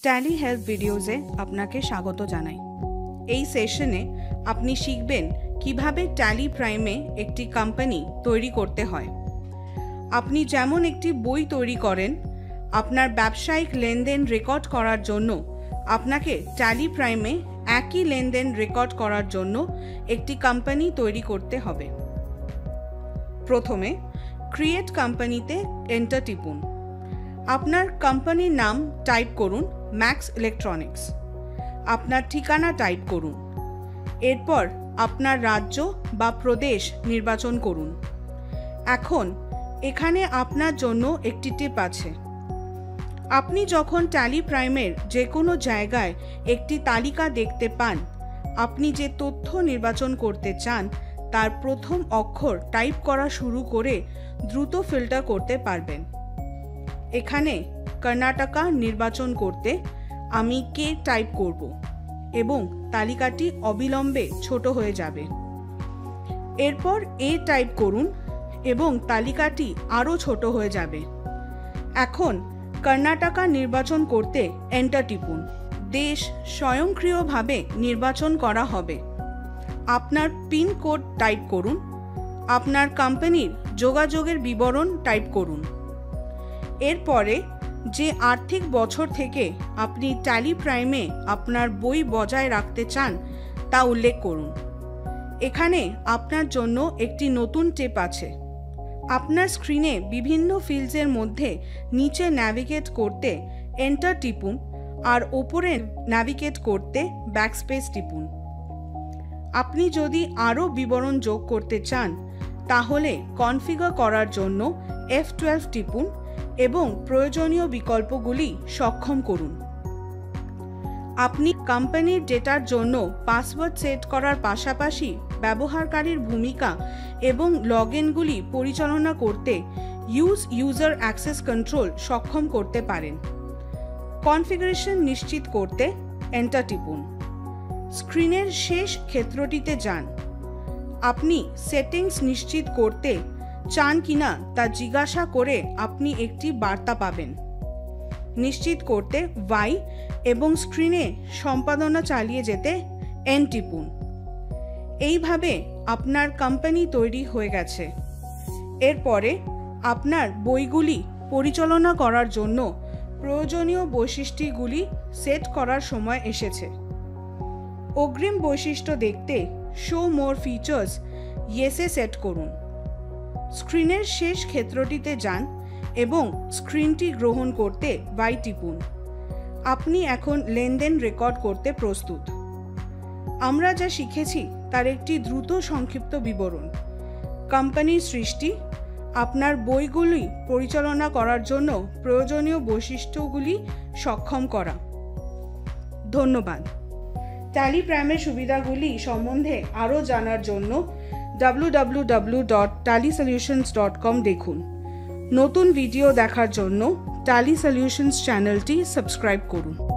Tally help ভিডিওজে আপনাকে স্বাগত জানাই। এই সেশনে আপনি শিখবেন কিভাবে ট্যালি প্রাইমে একটি কোম্পানি তৈরি করতে হয়। আপনি যেমন একটি বই তৈরি করেন, আপনার ব্যবসায়িক লেনদেন রেকর্ড করার জন্য আপনাকে ট্যালি প্রাইমে একই লেনদেন রেকর্ড করার জন্য একটি কোম্পানি তৈরি করতে হবে। প্রথমে ক্রিয়েট কোম্পানিতে এন্টার টিপুন। আপনার কোম্পানির নাম টাইপ করুন ম্যাক্স ইলেকট্রনিক্স। আপনার ঠিকানা টাইপ করুন। এরপর আপনার রাজ্য বা প্রদেশ নির্বাচন করুন। এখন এখানে আপনার জন্য একটি টিপ আছে। আপনি যখন ট্যালি প্রাইমের যে কোনো জায়গায় একটি তালিকা দেখতে পান, আপনি যে তথ্য নির্বাচন করতে চান তার প্রথম অক্ষর টাইপ করা শুরু করে দ্রুত ফিল্টার করতে পারবেন। এখানে কর্ণাটকা নির্বাচন করতে আমি কে টাইপ করব এবং তালিকাটি অবিলম্বে ছোট হয়ে যাবে। এরপর এ টাইপ করুন এবং তালিকাটি আরও ছোট হয়ে যাবে। এখন কর্ণাটকা নির্বাচন করতে এন্টার টিপুন। দেশ স্বয়ংক্রিয়ভাবে নির্বাচন করা হবে। আপনার পিন কোড টাইপ করুন। আপনার কোম্পানির যোগাযোগের বিবরণ টাইপ করুন। এরপরে যে আর্থিক বছর থেকে আপনি ট্যালি প্রাইমে আপনার বই বজায় রাখতে চান তা উল্লেখ করুন। এখানে আপনার জন্য একটি নতুন টিপ আছে। আপনার স্ক্রিনে বিভিন্ন ফিল্ডসের মধ্যে নিচে ন্যাভিগেট করতে এন্টার টিপুন আর ওপরে ন্যাভিগেট করতে ব্যাকস্পেস টিপুন। আপনি যদি আরও বিবরণ যোগ করতে চান তাহলে কনফিগার করার জন্য F12 টিপুন এবং প্রয়োজনীয় বিকল্পগুলি সক্ষম করুন। আপনি কোম্পানির ডেটার জন্য পাসওয়ার্ড সেট করার পাশাপাশি ব্যবহারকারীর ভূমিকা এবং লগইনগুলি পরিচালনা করতে ইউজ ইউজার অ্যাক্সেস কন্ট্রোল সক্ষম করতে পারেন। কনফিগারেশন নিশ্চিত করতে এন্টার টিপুন। স্ক্রিনের শেষ ক্ষেত্রটিতে যান। আপনি সেটিংস নিশ্চিত করতে চান কিনা তা জিজ্ঞাসা করে আপনি একটি বার্তা পাবেন। নিশ্চিত করতে Y এবং স্ক্রিনে সম্পাদনা চালিয়ে যেতে N টিপুন। এইভাবে আপনার কোম্পানি তৈরি হয়ে গেছে। এরপরে আপনার বইগুলি পরিচালনা করার জন্য প্রয়োজনীয় বৈশিষ্ট্যগুলি সেট করার সময় এসেছে। অগ্রিম বৈশিষ্ট্য দেখতে শো মোর ফিচার্স ইয়েসে সেট করুন। স্ক্রিনের শেষ ক্ষেত্রটিতে যান এবং স্ক্রিনটি গ্রহণ করতে Y টিপুন। আপনি এখন লেনদেন রেকর্ড করতে প্রস্তুত। আমরা যা শিখেছি তার একটি দ্রুত সংক্ষিপ্ত বিবরণ। কোম্পানির সৃষ্টি, আপনার বইগুলি পরিচালনা করার জন্য প্রয়োজনীয় বৈশিষ্ট্যগুলি সক্ষম করা। ধন্যবাদ। ট্যালি প্রাইমের সুবিধাগুলি সম্বন্ধে আরও জানার জন্য www.tallysolutions.com দেখুন। নতুন ভিডিও দেখার জন্য ট্যালি সলিউশনস চ্যানেলটি সাবস্ক্রাইব করুন।